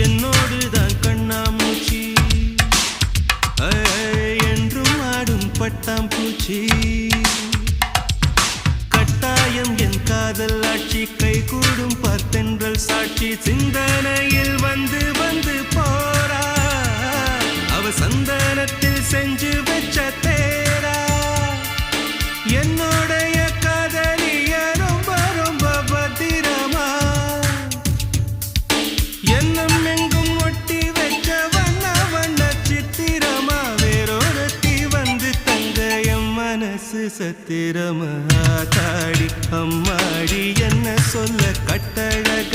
என்னோடுதான் கண்ணாமூச்சி என்றும் ஆடும் பட்டாம்பூச்சி கட்டாயம் என் காதல் ஆட்சி கை கூடும் பார்த்தென்றல் சாட்சி சிந்தனையில் வந்து வந்து போரா அவ சந்தனத்தில் செஞ்சு வச்ச தேரா என்னுடைய காதலிய ரொம்ப ரொம்ப பத்திரமா என்னும் எங்கும் ஒட்டி வச்ச வண்ண வண்ண சித்திரமா வேறொருத்தி வந்து தங்க என் மனசு சத்திரமா தாடி அம்மாடி என்ன சொல்ல கட்டழக